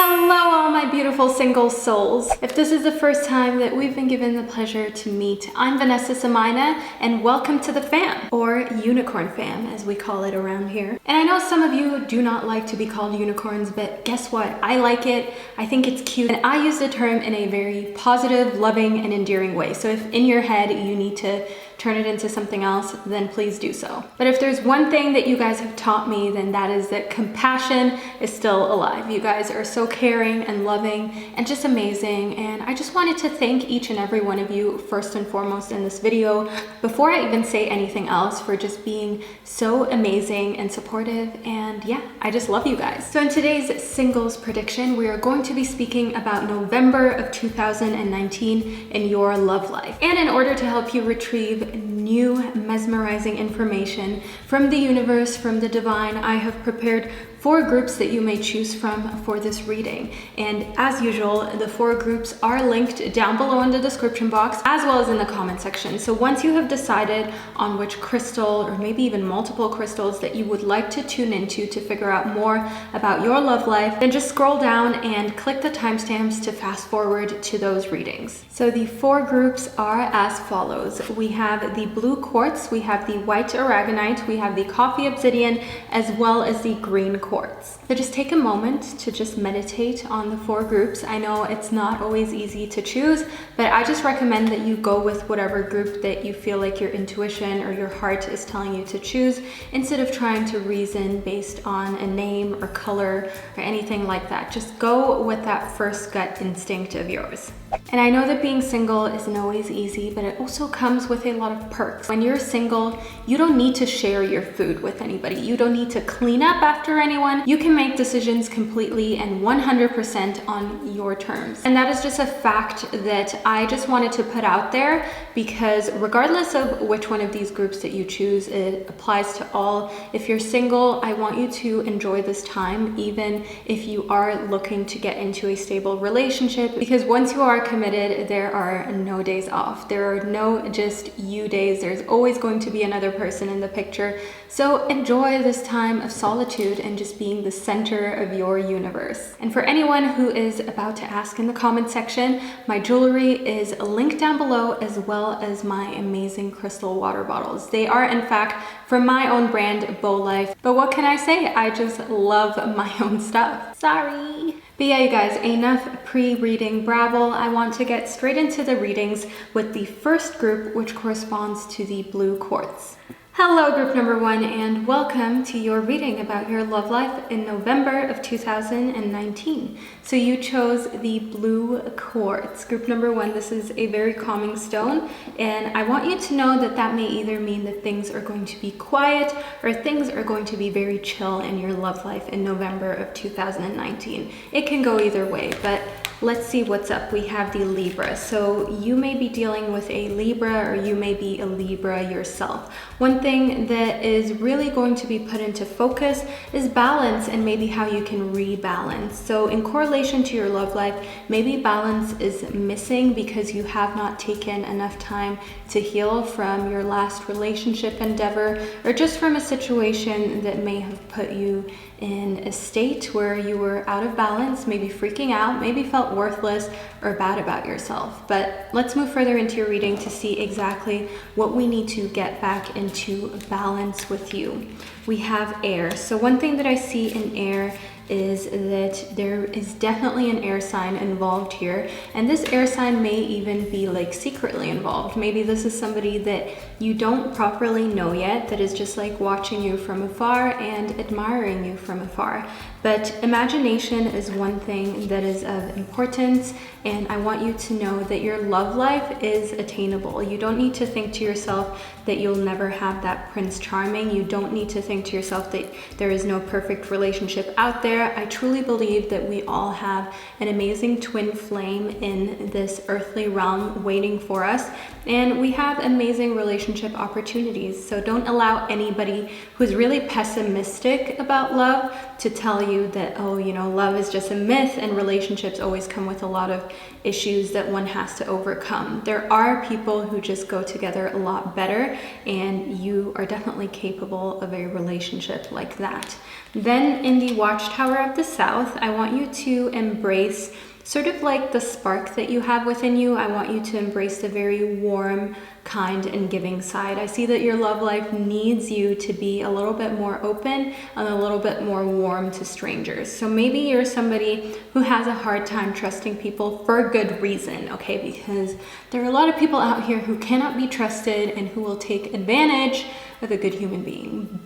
Hello all my beautiful single souls. If this is the first time that we've been given the pleasure to meet, I'm Vanessa and I, and welcome to the fam, or unicorn fam as we call it around here. And I know some of you do not like to be called unicorns, but guess what? I like it, I think it's cute, and I use the term in a very positive, loving, and endearing way. So if in your head you need to turn it into something else, then please do so. But if there's one thing that you guys have taught me, then that is that compassion is still alive. You guys are so caring and loving and just amazing. And I just wanted to thank each and every one of you first and foremost in this video, before I even say anything else, for just being so amazing and supportive. And yeah, I just love you guys. So in today's singles prediction, we are going to be speaking about November of 2019 in your love life. And in order to help you retrieve new mesmerizing information from the universe, from the divine, I have prepared 4 groups that you may choose from for this reading. And as usual, the 4 groups are linked down below in the description box as well as in the comment section. So once you have decided on which crystal or maybe even multiple crystals that you would like to tune into to figure out more about your love life, then just scroll down and click the timestamps to fast forward to those readings. So the 4 groups are as follows. We have the blue quartz, we have the white aragonite, we have the coffee obsidian, as well as the green quartz. So just take a moment to just meditate on the 4 groups. I know it's not always easy to choose, but I just recommend that you go with whatever group that you feel like your intuition or your heart is telling you to choose, instead of trying to reason based on a name or color or anything like that. Just go with that first gut instinct of yours. And I know that being single isn't always easy, but it also comes with a lot of perks. When you're single, you don't need to share your food with anybody. You don't need to clean up after anyone. You can make decisions completely and 100% on your terms. And that is just a fact that I just wanted to put out there, because regardless of which one of these groups that you choose, it applies to all. If you're single, I want you to enjoy this time, even if you are looking to get into a stable relationship, because once you are committed, there are no days off. There are no just you days. There's always going to be another person in the picture. So enjoy this time of solitude and just being the center of your universe. And for anyone who is about to ask in the comment section, my jewelry is linked down below, as well as my amazing crystal water bottles. They are in fact from my own brand, Bow Life. But what can I say? I just love my own stuff. Sorry. But yeah, you guys, enough pre-reading brabble. I want to get straight into the readings with the first group, which corresponds to the blue quartz. Hello, group number 1, and welcome to your reading about your love life in November of 2019. So you chose the blue quartz. Group number 1, this is a very calming stone, and I want you to know that that may either mean that things are going to be quiet or things are going to be very chill in your love life in November of 2019. It can go either way, but let's see what's up. We have the Libra. So you may be dealing with a Libra, or you may be a Libra yourself. One thing that is really going to be put into focus is balance, and maybe how you can rebalance. So in correlation to your love life, maybe balance is missing because you have not taken enough time to heal from your last relationship endeavor, or just from a situation that may have put you in a state where you were out of balance, maybe freaking out, maybe felt worthless or bad about yourself. But let's move further into your reading to see exactly what we need to get back into balance with you. We have air. So one thing that I see in air is that there is definitely an air sign involved here, and this air sign may even be like secretly involved. Maybe this is somebody that you don't properly know yet, that is just like watching you from afar and admiring you from afar. But imagination is one thing that is of importance, and I want you to know that your love life is attainable. You don't need to think to yourself that you'll never have that Prince Charming. You don't need to think to yourself that there is no perfect relationship out there. I truly believe that we all have an amazing twin flame in this earthly realm waiting for us, and we have amazing relationship opportunities. So don't allow anybody who's really pessimistic about love to tell tell you that, oh, you know, love is just a myth and relationships always come with a lot of issues that one has to overcome. There are people who just go together a lot better, and you are definitely capable of a relationship like that. Then in the Watchtower of the South, I want you to embrace sort of like the spark that you have within you. I want you to embrace the very warm, kind, and giving side. I see that your love life needs you to be a little bit more open and a little bit more warm to strangers. So maybe you're somebody who has a hard time trusting people for good reason, okay? Because there are a lot of people out here who cannot be trusted and who will take advantage of a good human being.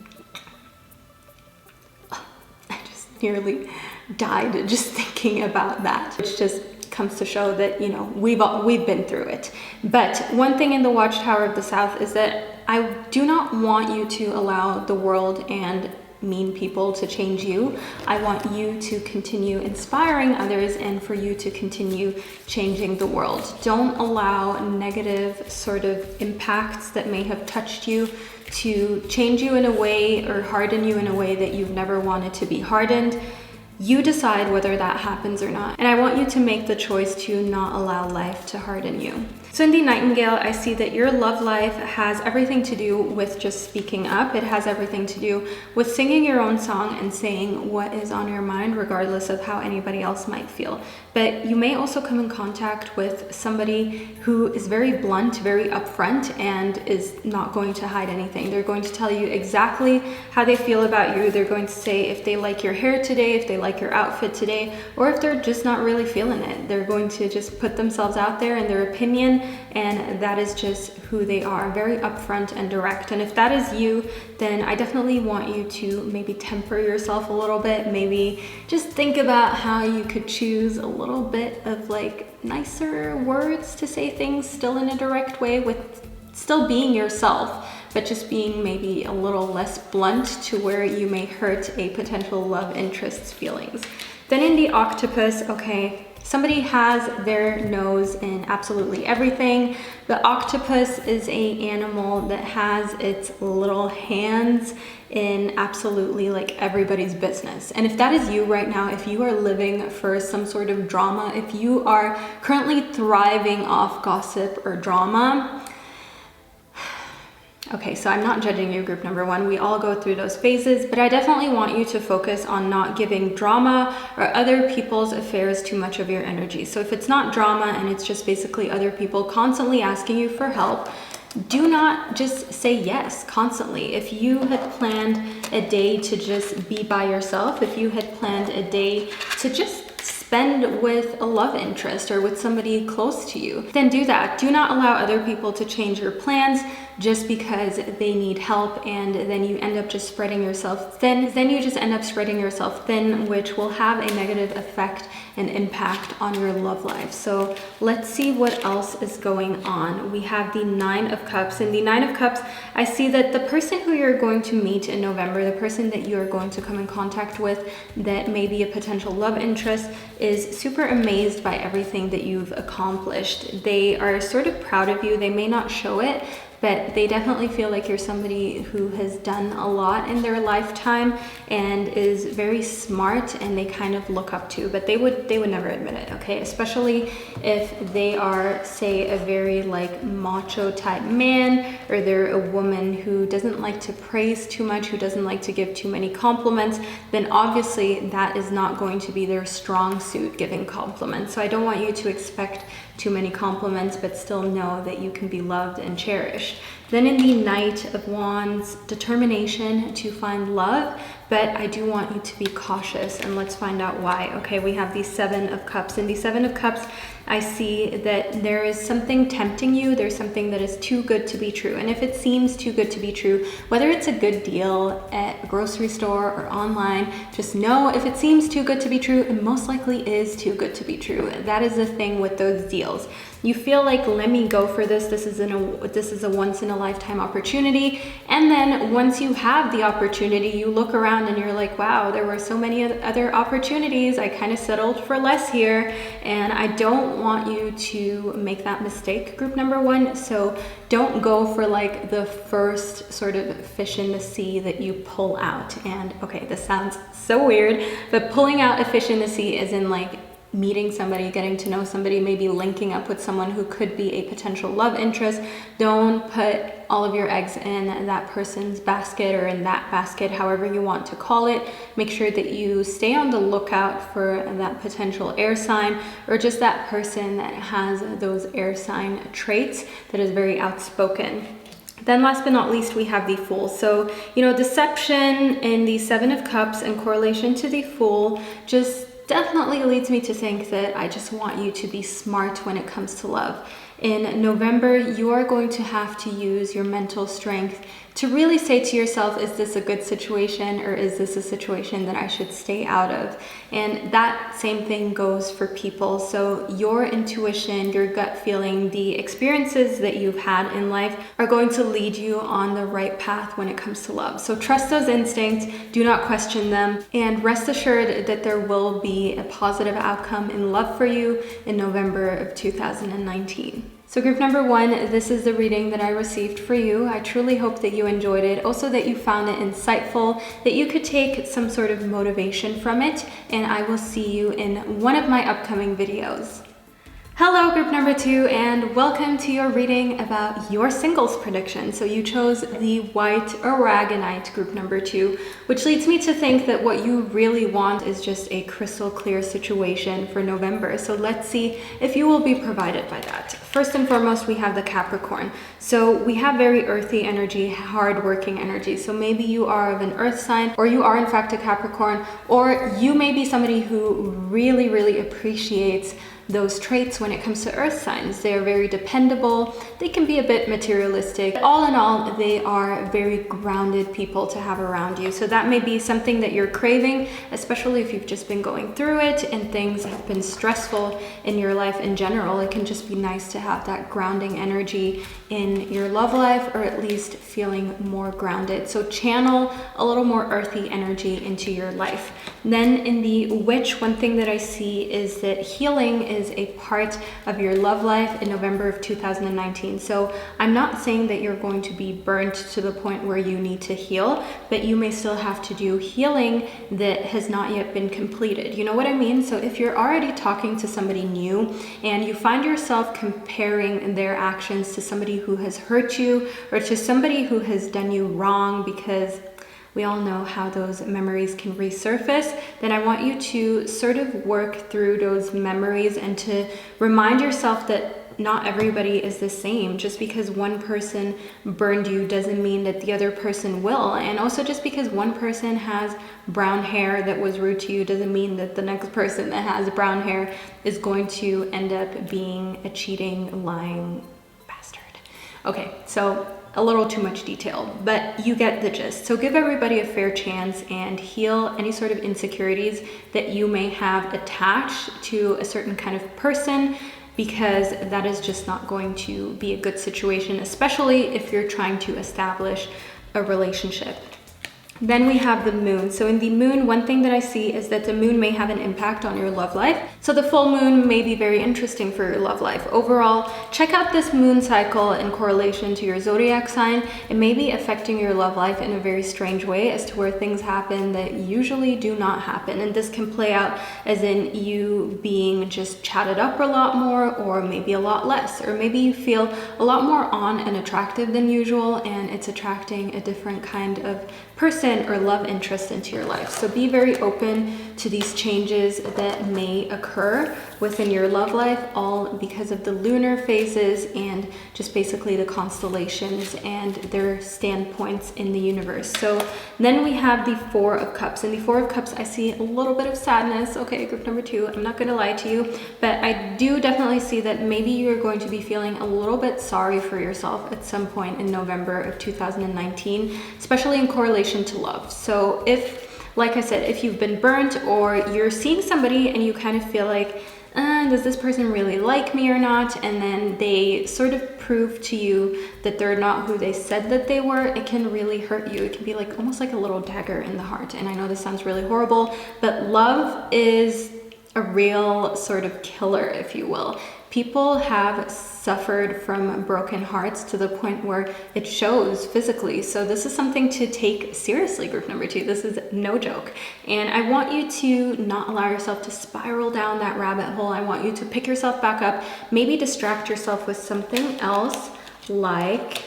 I just nearly died just thinking about that, which just comes to show that, you know, we've been through it. But one thing in the Watchtower of the South is that I do not want you to allow the world and mean people to change you. I want you to continue inspiring others and for you to continue changing the world. Don't allow negative sort of impacts that may have touched you to change you in a way or harden you in a way that you've never wanted to be hardened. You decide whether that happens or not. And I want you to make the choice to not allow life to harden you. So in the Nightingale, I see that your love life has everything to do with just speaking up. It has everything to do with singing your own song and saying what is on your mind, regardless of how anybody else might feel. But you may also come in contact with somebody who is very blunt, very upfront, and is not going to hide anything. They're going to tell you exactly how they feel about you. They're going to say if they like your hair today, if they like your outfit today, or if they're just not really feeling it. They're going to just put themselves out there and their opinion, and that is just who they are, very upfront and direct. And if that is you, then I definitely want you to maybe temper yourself a little bit. Maybe just think about how you could choose a little bit of like nicer words to say things still in a direct way, with still being yourself, but just being maybe a little less blunt to where you may hurt a potential love interest's feelings. Then in the Octopus, okay, somebody has their nose in absolutely everything. The octopus is an animal that has its little hands in absolutely like everybody's business. And if that is you right now, if you are living for some sort of drama, if you are currently thriving off gossip or drama, okay, so I'm not judging you, group number one. We all go through those phases, but I definitely want you to focus on not giving drama or other people's affairs too much of your energy. So if it's not drama and it's just basically other people constantly asking you for help, do not just say yes constantly. If you had planned a day to just be by yourself, if you had planned a day to just spend with a love interest or with somebody close to you, then do that. Do not allow other people to change your plans just because they need help, and then you end up just spreading yourself thin. Then you just end up spreading yourself thin, which will have a negative effect and impact on your love life. So let's see what else is going on. We have the Nine of Cups. In the Nine of Cups, I see that the person who you're going to meet in November, the person that you're going to come in contact with that may be a potential love interest, is super amazed by everything that you've accomplished. They are sort of proud of you. They may not show it, but they definitely feel like you're somebody who has done a lot in their lifetime and is very smart, and they kind of look up to, but they would never admit it, okay? Especially if they are, say, a very like macho type man, or they're a woman who doesn't like to praise too much, who doesn't like to give too many compliments, then obviously that is not going to be their strong suit, giving compliments. So I don't want you to expect too many compliments, but still know that you can be loved and cherished. Then in the Knight of Wands, determination to find love, but I do want you to be cautious, and let's find out why. Okay, we have the Seven of Cups. In the Seven of Cups, I see that there is something tempting you. There's something that is too good to be true. And if it seems too good to be true, whether it's a good deal at a grocery store or online, just know if it seems too good to be true, it most likely is too good to be true. That is the thing with those deals. You feel like, let me go for this. This is a once in a lifetime opportunity. And then once you have the opportunity, you look around around and you're like, wow, there were so many other opportunities. I kind of settled for less here. And I don't want you to make that mistake, group number one. So don't go for like the first sort of fish in the sea that you pull out. And okay, this sounds so weird, but pulling out a fish in the sea is in like meeting somebody, getting to know somebody, maybe linking up with someone who could be a potential love interest. Don't put all of your eggs in that person's basket or in that basket, however you want to call it. Make sure that you stay on the lookout for that potential air sign or just that person that has those air sign traits, that is very outspoken. Then last but not least, we have the Fool. So, deception in the Seven of Cups in correlation to the Fool just definitely leads me to think that I just want you to be smart when it comes to love. In November, you are going to have to use your mental strength to really say to yourself, is this a good situation or is this a situation that I should stay out of? And that same thing goes for people. So your intuition, your gut feeling, the experiences that you've had in life are going to lead you on the right path when it comes to love. So trust those instincts, do not question them, and rest assured that there will be a positive outcome in love for you in November of 2019. So group number one, this is the reading that I received for you. I truly hope that you enjoyed it. Also that you found it insightful, that you could take some sort of motivation from it, and I will see you in one of my upcoming videos. Hello, group number two, and welcome to your reading about your singles prediction. So you chose the white Aragonite, group number two, which leads me to think that what you really want is just a crystal clear situation for November. So let's see if you will be provided by that. First and foremost, we have the Capricorn. So we have very earthy energy, hard-working energy. So maybe you are of an earth sign, or you are in fact a Capricorn, or you may be somebody who really, really appreciates those traits when it comes to earth signs. They are very dependable. They can be a bit materialistic. All in all, they are very grounded people to have around you. So that may be something that you're craving, especially if you've just been going through it and things have been stressful in your life in general. It can just be nice to have that grounding energy in your love life, or at least feeling more grounded. So channel a little more earthy energy into your life. Then in the Witch, one thing that I see is that healing is a part of your love life in November of 2019. So I'm not saying that you're going to be burnt to the point where you need to heal, but you may still have to do healing that has not yet been completed. You know what I mean? So if you're already talking to somebody new and you find yourself comparing their actions to somebody who has hurt you or to somebody who has done you wrong, because we all know how those memories can resurface, then I want you to sort of work through those memories and to remind yourself that not everybody is the same. Just because one person burned you doesn't mean that the other person will. And also just because one person has brown hair that was rude to you doesn't mean that the next person that has brown hair is going to end up being a cheating, lying bastard. Okay, so a little too much detail, but you get the gist. So give everybody a fair chance and heal any sort of insecurities that you may have attached to a certain kind of person, because that is just not going to be a good situation, especially if you're trying to establish a relationship. Then we have the moon. So in the moon, one thing that I see is that the moon may have an impact on your love life. So the full moon may be very interesting for your love life. Overall, check out this moon cycle in correlation to your zodiac sign. It may be affecting your love life in a very strange way as to where things happen that usually do not happen. And this can play out as in you being just chatted up a lot more, or maybe a lot less, or maybe you feel a lot more on and attractive than usual, and it's attracting a different kind of person or love interest into your life. So be very open to these changes that may occur within your love life, all because of the lunar phases and just basically the constellations and their standpoints in the universe. So then we have the Four of Cups. In the Four of Cups, I see a little bit of sadness. Okay, group number two, I'm not gonna lie to you, but I do definitely see that maybe you're going to be feeling a little bit sorry for yourself at some point in November of 2019, especially in correlation to love. So if, like I said, if you've been burnt or you're seeing somebody and you kind of feel like does this person really like me or not? And then they sort of prove to you that they're not who they said that they were, it can really hurt you. It can be like almost like a little dagger in the heart. And I know this sounds really horrible, but love is a real sort of killer, if you will. People have suffered from broken hearts to the point where it shows physically. So this is something to take seriously, group number 2. This is no joke. And I want you to not allow yourself to spiral down that rabbit hole. I want you to pick yourself back up, maybe distract yourself with something else, like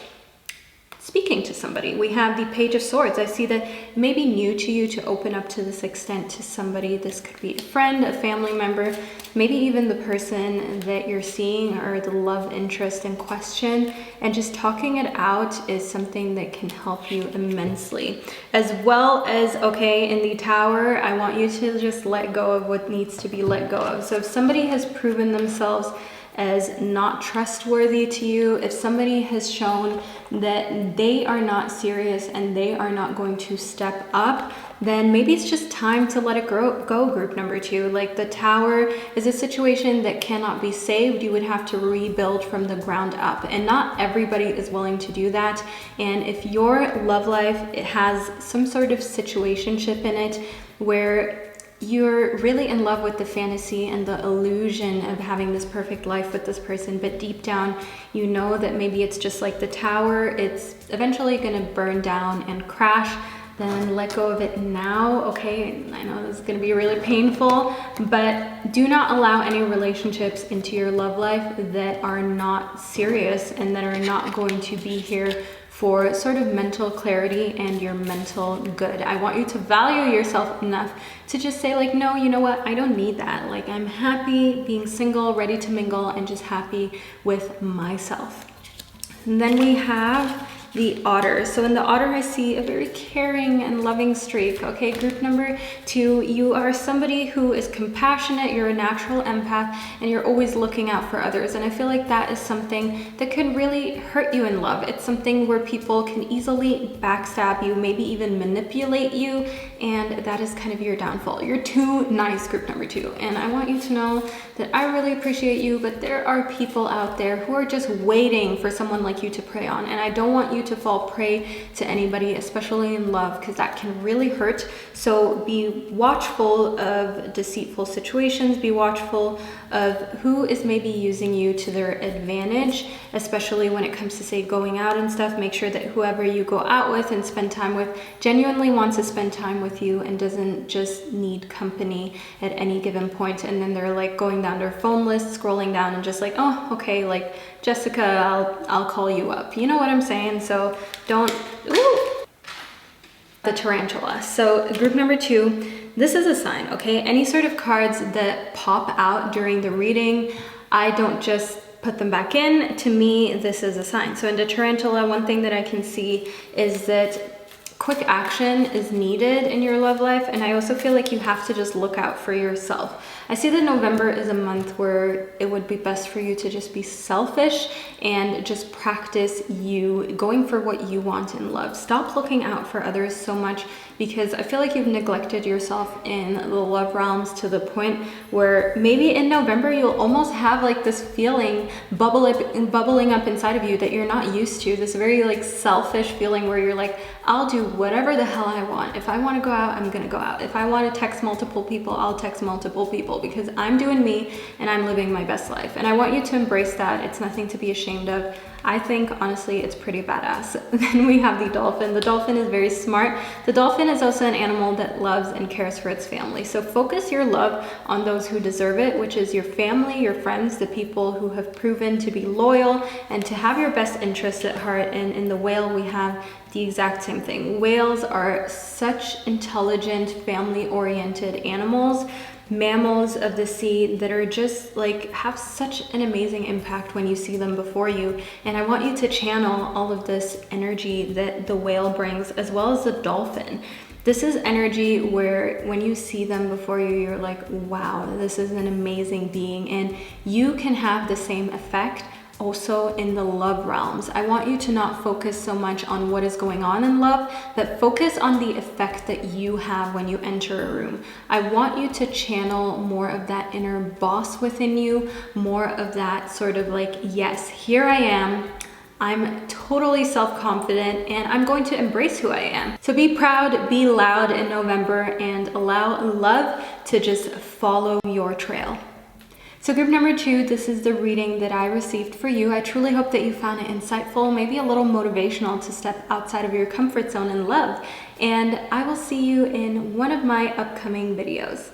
speaking to somebody. We have the Page of Swords. I see that it may be new to you to open up to this extent to somebody. This could be a friend, a family member, maybe even the person that you're seeing or the love interest in question. And just talking it out is something that can help you immensely. As well as, okay, in the Tower, I want you to just let go of what needs to be let go of. So if somebody has proven themselves as not trustworthy to you, if somebody has shown that they are not serious and they are not going to step up, then maybe it's just time to let it go, group number 2. Like the Tower is a situation that cannot be saved. You would have to rebuild from the ground up, and not everybody is willing to do that. And if your love life, it has some sort of situationship in it where you're really in love with the fantasy and the illusion of having this perfect life with this person, but deep down you know that maybe it's just like the Tower, it's eventually going to burn down and crash, then let go of it now. Okay, I know this is going to be really painful, but do not allow any relationships into your love life that are not serious and that are not going to be here for sort of mental clarity and your mental good. I want you to value yourself enough to just say like, no, you know what? I don't need that. Like, I'm happy being single, ready to mingle, and just happy with myself. And then we have the Otter. So in the Otter, I see a very caring and loving streak. Okay, group number 2, you are somebody who is compassionate, you're a natural empath, and you're always looking out for others. And I feel like that is something that could really hurt you in love. It's something where people can easily backstab you, maybe even manipulate you, and that is kind of your downfall. You're too nice, group number 2. And I want you to know that I really appreciate you, but there are people out there who are just waiting for someone like you to prey on. And I don't want you to fall prey to anybody, especially in love, because that can really hurt. So be watchful of deceitful situations, be watchful of who is maybe using you to their advantage, especially when it comes to, say, going out and stuff. Make sure that whoever you go out with and spend time with genuinely wants to spend time with you and doesn't just need company at any given point. And then they're like going down their phone list, scrolling down and just like, oh, okay, like Jessica, I'll call you up. You know what I'm saying? So don't, the tarantula. So group number 2, this is a sign, okay? Any sort of cards that pop out during the reading, I don't just put them back in. To me, this is a sign. So in the tarantula, one thing that I can see is that quick action is needed in your love life, and I also feel like you have to just look out for yourself. I see that November is a month where it would be best for you to just be selfish and just practice you going for what you want in love. Stop looking out for others so much, because I feel like you've neglected yourself in the love realms to the point where maybe in November you'll almost have like this feeling bubbling up inside of you that you're not used to, this very like selfish feeling where you're like, I'll do whatever the hell I want. If I want to go out, I'm gonna go out. If I want to text multiple people, I'll text multiple people, because I'm doing me and I'm living my best life. And I want you to embrace that. It's nothing to be ashamed of. I think honestly it's pretty badass. Then we have the dolphin. The dolphin is very smart. The dolphin is also an animal that loves and cares for its family. So focus your love on those who deserve it, which is your family, your friends, the people who have proven to be loyal and to have your best interests at heart. And in the whale, we have the exact same thing. Whales are such intelligent, family-oriented animals, mammals of the sea that are just like have such an amazing impact when you see them before you. And I want you to channel all of this energy that the whale brings, as well as the dolphin. This is energy where when you see them before you, you're like, wow, this is an amazing being. And you can have the same effect also in the love realms. I want you to not focus so much on what is going on in love, but focus on the effect that you have when you enter a room. I want you to channel more of that inner boss within you, more of that sort of like, yes, here I am. I'm totally self-confident and I'm going to embrace who I am. So be proud, be loud in November, and allow love to just follow your trail. So group number 2, this is the reading that I received for you. I truly hope that you found it insightful, maybe a little motivational to step outside of your comfort zone in love. And I will see you in one of my upcoming videos.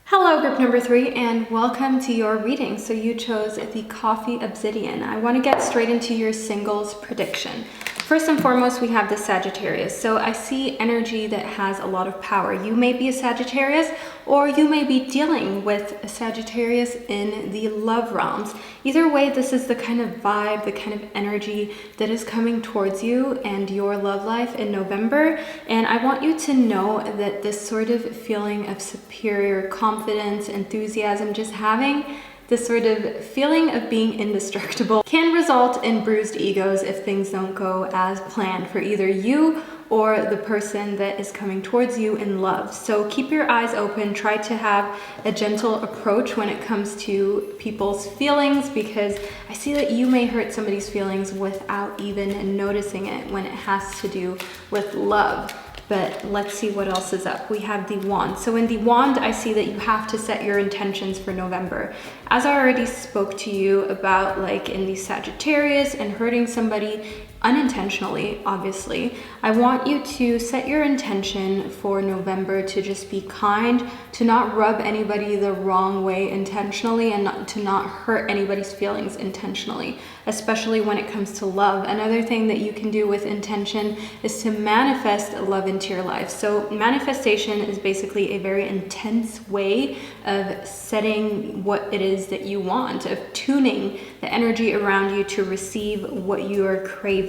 Hello group number 3, and welcome to your reading. So you chose the Coffee Obsidian. I want to get straight into your singles prediction. First and foremost, we have the Sagittarius. So I see energy that has a lot of power. You may be a Sagittarius, or you may be dealing with a Sagittarius in the love realms. Either way, this is the kind of vibe, the kind of energy that is coming towards you and your love life in November. And I want you to know that this sort of feeling of superior confidence, enthusiasm, just having this sort of feeling of being indestructible can result in bruised egos if things don't go as planned for either you or the person that is coming towards you in love. So keep your eyes open, try to have a gentle approach when it comes to people's feelings, because I see that you may hurt somebody's feelings without even noticing it when it has to do with love. But let's see what else is up. We have the Wand. So in the Wand, I see that you have to set your intentions for November. As I already spoke to you about, like in the Sagittarius and hurting somebody unintentionally, obviously, I want you to set your intention for November to just be kind, to not rub anybody the wrong way intentionally, and to not hurt anybody's feelings intentionally, especially when it comes to love. Another thing that you can do with intention is to manifest love into your life. So manifestation is basically a very intense way of setting what it is that you want, of tuning the energy around you to receive what you are craving.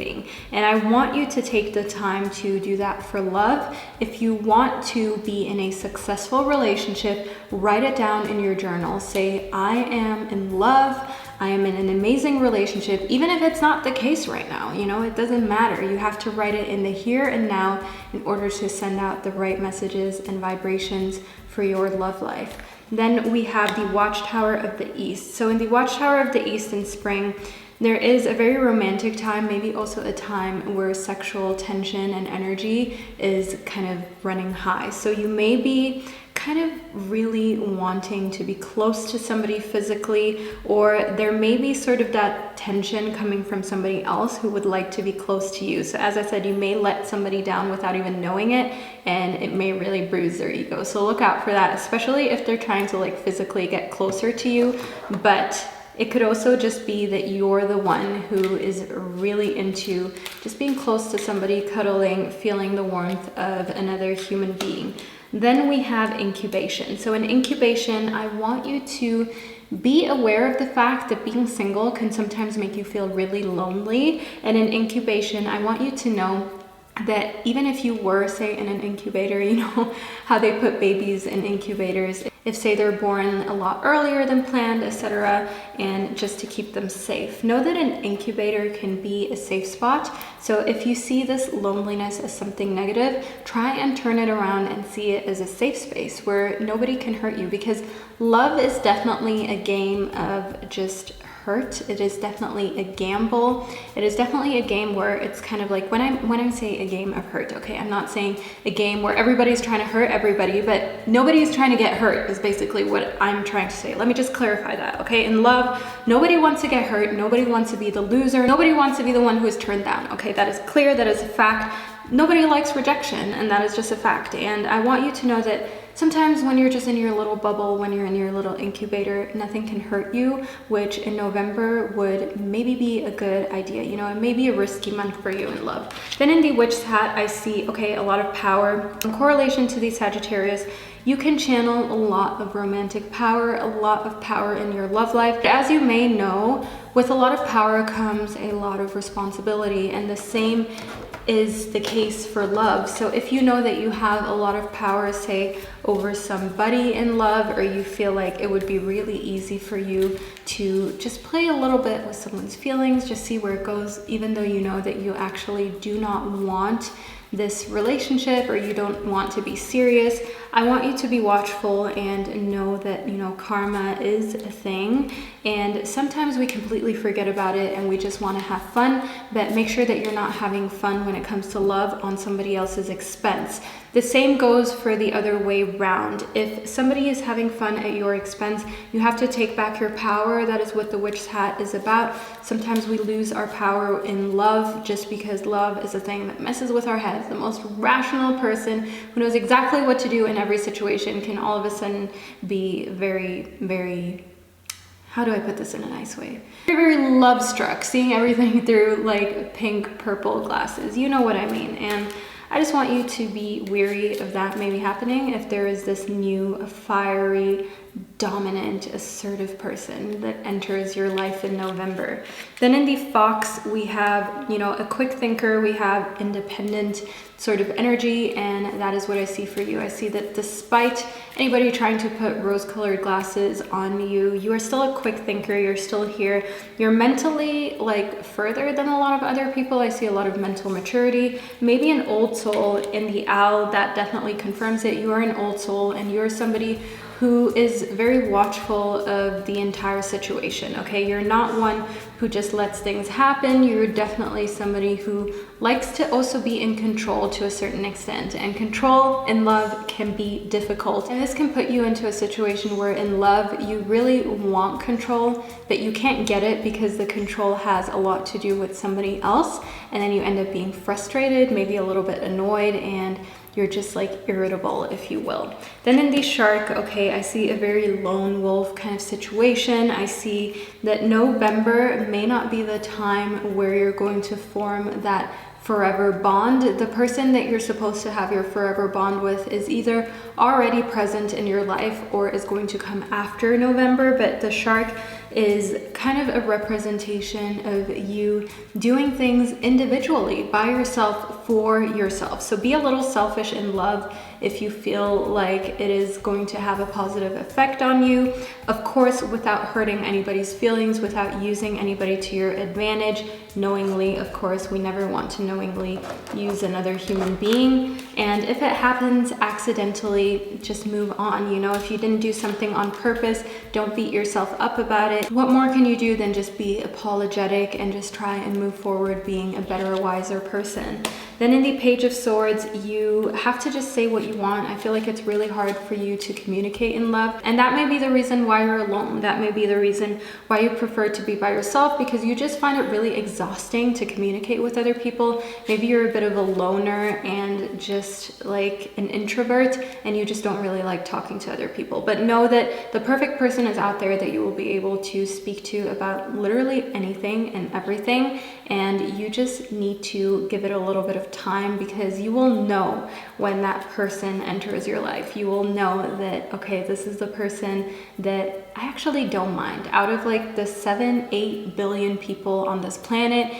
And I want you to take the time to do that for love. If you want to be in a successful relationship, write it down in your journal. Say, I am in love. I am in an amazing relationship, even if it's not the case right now. You know, it doesn't matter. You have to write it in the here and now in order to send out the right messages and vibrations for your love life. Then we have the Watchtower of the East. So in the Watchtower of the East in spring, there is a very romantic time, maybe also a time where sexual tension and energy is kind of running high. So you may be kind of really wanting to be close to somebody physically, or there may be sort of that tension coming from somebody else who would like to be close to you. So as I said, you may let somebody down without even knowing it, and it may really bruise their ego. So look out for that, especially if they're trying to like physically get closer to you. But it could also just be that you're the one who is really into just being close to somebody, cuddling, feeling the warmth of another human being. Then we have incubation. So in incubation, I want you to be aware of the fact that being single can sometimes make you feel really lonely. And in incubation, I want you to know that even if you were, say, in an incubator, you know how they put babies in incubators, if say they're born a lot earlier than planned, etc., and just to keep them safe. Know that an incubator can be a safe spot. So if you see this loneliness as something negative, try and turn it around and see it as a safe space where nobody can hurt you, because love is definitely a game of just hurt. It is definitely a gamble. It is definitely a game where it's kind of like when I say a game of hurt, okay, I'm not saying a game where everybody's trying to hurt everybody, but nobody is trying to get hurt is basically what I'm trying to say. Let me just clarify that, okay? In love, nobody wants to get hurt. Nobody wants to be the loser. Nobody wants to be the one who is turned down, okay? That is clear. That is a fact. Nobody likes rejection, and that is just a fact. And I want you to know that sometimes when you're just in your little bubble, when you're in your little incubator, nothing can hurt you, which in November would maybe be a good idea. You know, it may be a risky month for you in love. Then in the Witch's Hat, I see, okay, a lot of power. In correlation to the Sagittarius, you can channel a lot of romantic power, a lot of power in your love life. But as you may know, with a lot of power comes a lot of responsibility, and the same is the case for love. So if you know that you have a lot of power, say, over somebody in love, or you feel like it would be really easy for you to just play a little bit with someone's feelings, just see where it goes, even though you know that you actually do not want this relationship or you don't want to be serious, I want you to be watchful and know that, you know, karma is a thing, and sometimes we completely forget about it and we just want to have fun, but make sure that you're not having fun when it comes to love on somebody else's expense. The same goes for the other way round. If somebody is having fun at your expense, you have to take back your power. That is what the witch's hat is about. Sometimes we lose our power in love just because love is a thing that messes with our heads. The most rational person who knows exactly what to do in every situation can all of a sudden be very, very, how do I put this in a nice way? Very, very love struck, seeing everything through like pink, purple glasses. You know what I mean. And I just want you to be weary of that maybe happening if there is this new, fiery, dominant, assertive person that enters your life in November. Then in the fox, we have, you know, a quick thinker, we have independent sort of energy, and that is what I see for you. I see that despite anybody trying to put rose-colored glasses on you, you are still a quick thinker, you're still here. You're mentally like further than a lot of other people. I see a lot of mental maturity, maybe an old soul. In the owl, that definitely confirms it. You are an old soul and you're somebody who is very watchful of the entire situation, okay? You're not one who just lets things happen. You're definitely somebody who likes to also be in control to a certain extent, and control in love can be difficult. And this can put you into a situation where in love, you really want control, but you can't get it because the control has a lot to do with somebody else, and then you end up being frustrated, maybe a little bit annoyed, and you're just like irritable, if you will. Then in the shark, okay, I see a very lone wolf kind of situation. I see that November may not be the time where you're going to form that forever bond. The person that you're supposed to have your forever bond with is either already present in your life or is going to come after November, but the shark is kind of a representation of you doing things individually by yourself for yourself. So be a little selfish in love if you feel like it is going to have a positive effect on you. Of course, without hurting anybody's feelings, without using anybody to your advantage, knowingly. Of course, we never want to knowingly use another human being. And if it happens accidentally, just move on. You know, if you didn't do something on purpose, don't beat yourself up about it. What more can you do than just be apologetic and just try and move forward being a better, wiser person? Then in the Page of Swords, you have to just say what you want. I feel like it's really hard for you to communicate in love. And that may be the reason why you're alone. That may be the reason why you prefer to be by yourself, because you just find it really exhausting to communicate with other people. Maybe you're a bit of a loner and just like an introvert, and you just don't really like talking to other people. But know that the perfect person is out there that you will be able to speak to about literally anything and everything. And you just need to give it a little bit of time, because you will know when that person enters your life. You will know that, okay, this is the person that I actually don't mind. Out of like the 7-8 billion people on this planet,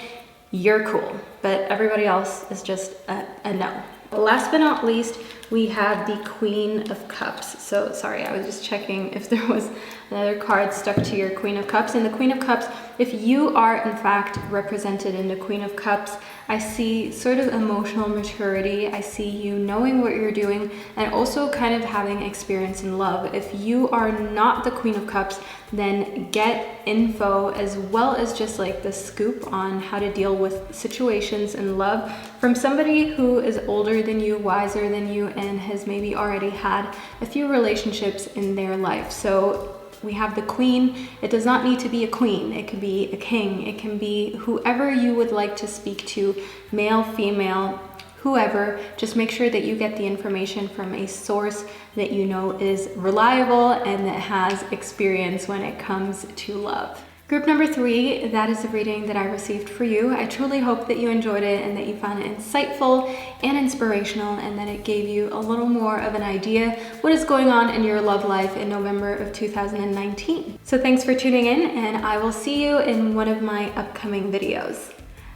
you're cool, but everybody else is just a no. Last but not least, we have the Queen of Cups. So sorry, I was just checking if there was another card stuck to your Queen of Cups. And the Queen of Cups, if you are in fact represented in the Queen of Cups, I see sort of emotional maturity. I see you knowing what you're doing and also kind of having experience in love. If you are not the Queen of Cups, then get info as well as just like the scoop on how to deal with situations in love from somebody who is older than you, wiser than you, and has maybe already had a few relationships in their life. So we have the queen. It does not need to be a queen. It could be a king. It can be whoever you would like to speak to, male, female, whoever. Just make sure that you get the information from a source that you know is reliable and that has experience when it comes to love. Group number 3, that is the reading that I received for you. I truly hope that you enjoyed it and that you found it insightful and inspirational, and that it gave you a little more of an idea what is going on in your love life in November of 2019. So thanks for tuning in, and I will see you in one of my upcoming videos.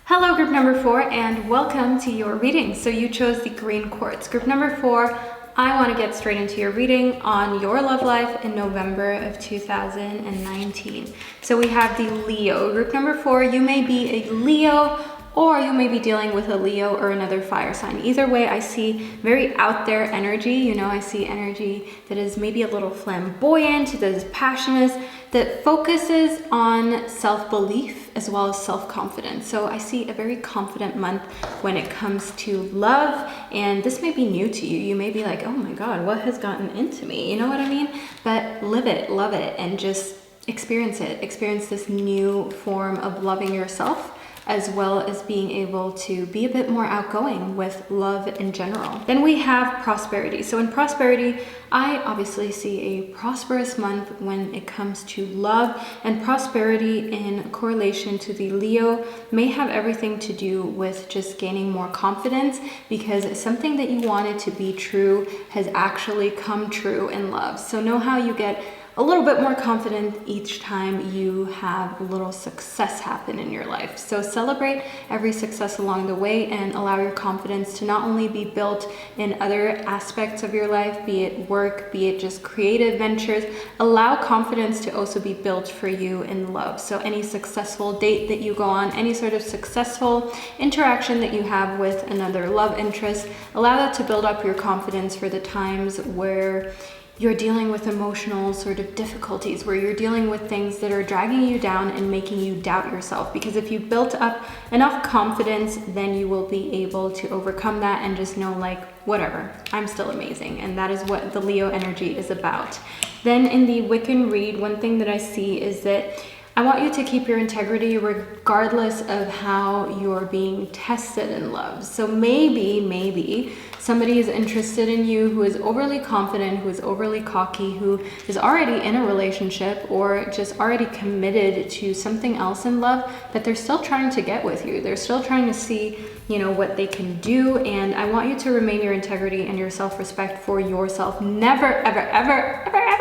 Hello, group number 4, and welcome to your reading. So you chose the green quartz. Group number 4, I want to get straight into your reading on your love life in November of 2019. So we have the Leo. Group number 4, you may be a Leo or you may be dealing with a Leo or another fire sign. Either way, I see very out there energy. You know, I see energy that is maybe a little flamboyant, that is passionate, that focuses on self-belief as well as self-confidence. So I see a very confident month when it comes to love, and this may be new to you. You may be like, oh my God, what has gotten into me? You know what I mean? But live it, love it, and just experience it. Experience this new form of loving yourself, as well as being able to be a bit more outgoing with love in general. Then we have prosperity. So in prosperity, I obviously see a prosperous month when it comes to love, and prosperity in correlation to the Leo may have everything to do with just gaining more confidence, because something that you wanted to be true has actually come true in love. So know how you get a little bit more confident each time you have a little success happen in your life. So celebrate every success along the way and allow your confidence to not only be built in other aspects of your life, be it work, be it just creative ventures. Allow confidence to also be built for you in love. So any successful date that you go on, any sort of successful interaction that you have with another love interest, allow that to build up your confidence for the times where you're dealing with emotional sort of difficulties, where you're dealing with things that are dragging you down and making you doubt yourself. Because if you built up enough confidence, then you will be able to overcome that and just know, like, whatever, I'm still amazing. And that is what the Leo energy is about. Then in the Wiccan read, one thing that I see is that I want you to keep your integrity regardless of how you're being tested in love. So maybe somebody is interested in you who is overly confident, who is overly cocky, who is already in a relationship or just already committed to something else in love, but they're still trying to get with you. They're still trying to see, you know, what they can do. And I want you to remain your integrity and your self-respect for yourself. Never, ever, ever, ever, ever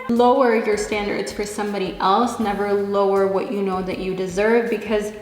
lower your standards for somebody else. Never lower what you know that you deserve, because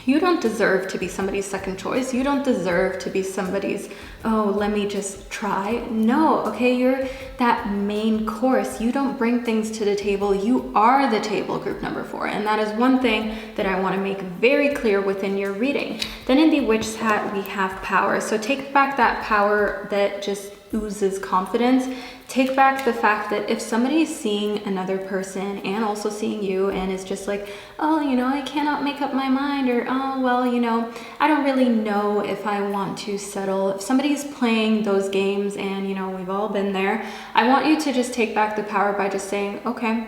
you don't deserve to be somebody's second choice. You don't deserve to be somebody's, oh, let me just try. No, okay, you're that main course. You don't bring things to the table. You are the table, group number 4. And that is one thing that I want to make very clear within your reading. Then in the Witch's hat, we have power. So take back that power that just oozes confidence. Take back the fact that if somebody is seeing another person and also seeing you and is just like, oh, you know, I cannot make up my mind, or oh, well, you know, I don't really know if I want to settle. If somebody's playing those games, and you know, we've all been there, I want you to just take back the power by just saying, okay,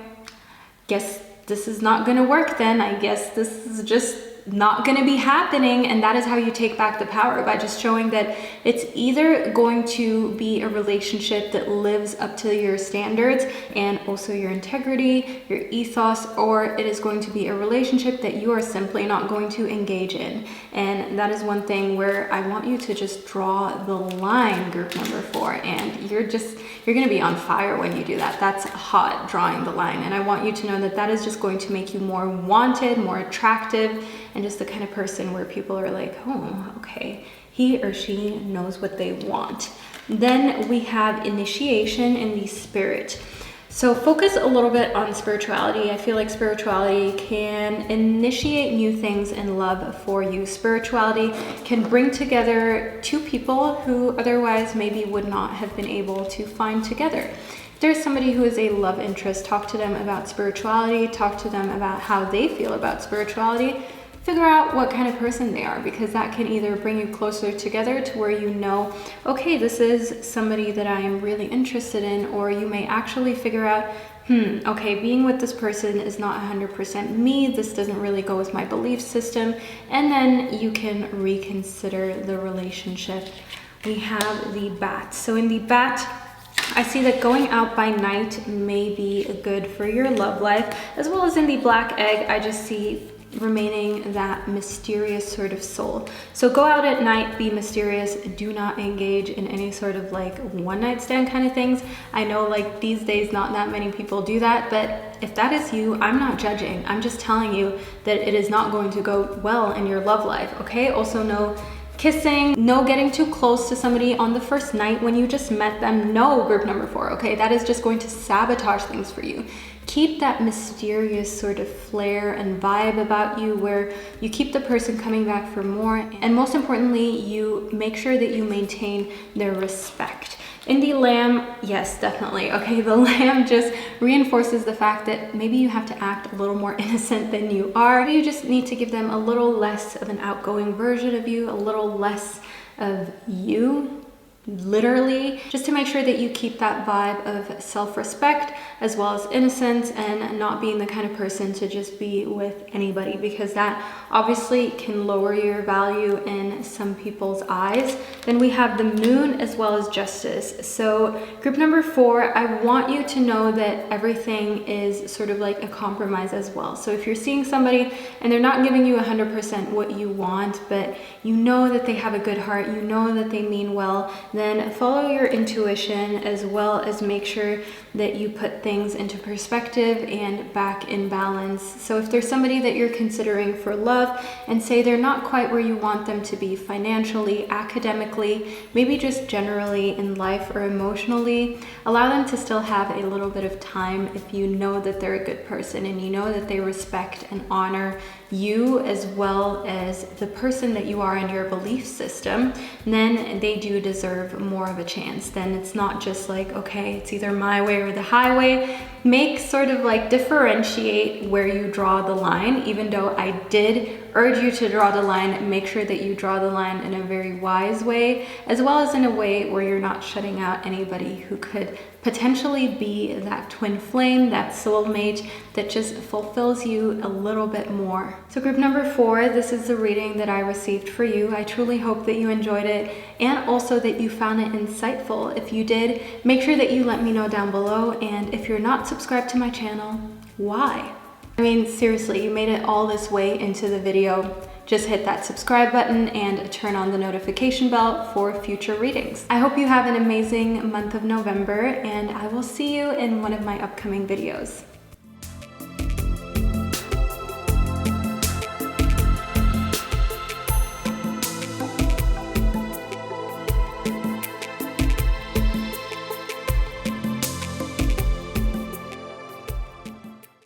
guess this is not gonna work then. I guess this is just not going to be happening. And that is how you take back the power, by just showing that it's either going to be a relationship that lives up to your standards and also your integrity, your ethos, or it is going to be a relationship that you are simply not going to engage in. And that is one thing where I want you to just draw the line, group number 4, and you're going to be on fire when you do that. That's hot, drawing the line. And I want you to know that that is just going to make you more wanted, more attractive, and just the kind of person where people are like, oh, okay, he or she knows what they want. Then we have initiation in the spirit. So focus a little bit on spirituality. I feel like spirituality can initiate new things in love for you. Spirituality can bring together two people who otherwise maybe would not have been able to find together. If there's somebody who is a love interest, talk to them about spirituality, talk to them about how they feel about spirituality. Figure out what kind of person they are, because that can either bring you closer together to where you know, okay, this is somebody that I am really interested in, or you may actually figure out, okay, being with this person is not 100% me, this doesn't really go with my belief system, and then you can reconsider the relationship. We have the bat. So in the bat, I see that going out by night may be good for your love life, as well as in the black egg, I just see remaining that mysterious sort of soul. So go out at night, be mysterious, do not engage in any sort of like one night stand kind of things. I know like these days not that many people do that, but if that is you, I'm not judging. I'm just telling you that it is not going to go well in your love life, okay? Also no kissing, no getting too close to somebody on the first night when you just met them. No, group number 4, okay? That is just going to sabotage things for you. Keep that mysterious sort of flair and vibe about you where you keep the person coming back for more. And most importantly, you make sure that you maintain their respect. In the lamb, yes, definitely. Okay, the lamb just reinforces the fact that maybe you have to act a little more innocent than you are. You just need to give them a little less of an outgoing version of you, a little less of you, literally, just to make sure that you keep that vibe of self-respect as well as innocence and not being the kind of person to just be with anybody, because that obviously can lower your value in some people's eyes. Then we have the moon as well as justice. So group number 4, I want you to know that everything is sort of like a compromise as well. So if you're seeing somebody and they're not giving you 100% what you want, but you know that they have a good heart, you know that they mean well, then follow your intuition as well as make sure that you put things into perspective and back in balance. So if there's somebody that you're considering for love and say they're not quite where you want them to be financially, academically, maybe just generally in life or emotionally, allow them to still have a little bit of time if you know that they're a good person and you know that they respect and honor you as well as the person that you are in your belief system, then they do deserve more of a chance. Then it's not just like, okay, it's either my way or the highway. Make sort of like differentiate where you draw the line. Even though I did urge you to draw the line, make sure that you draw the line in a very wise way, as well as in a way where you're not shutting out anybody who could potentially be that twin flame, that soulmate that just fulfills you a little bit more. So group number 4, this is the reading that I received for you. I truly hope that you enjoyed it and also that you found it insightful. If you did, make sure that you let me know down below. And if you're not subscribed to my channel, why? I mean, seriously, you made it all this way into the video. Just hit that subscribe button and turn on the notification bell for future readings. I hope you have an amazing month of November, and I will see you in one of my upcoming videos.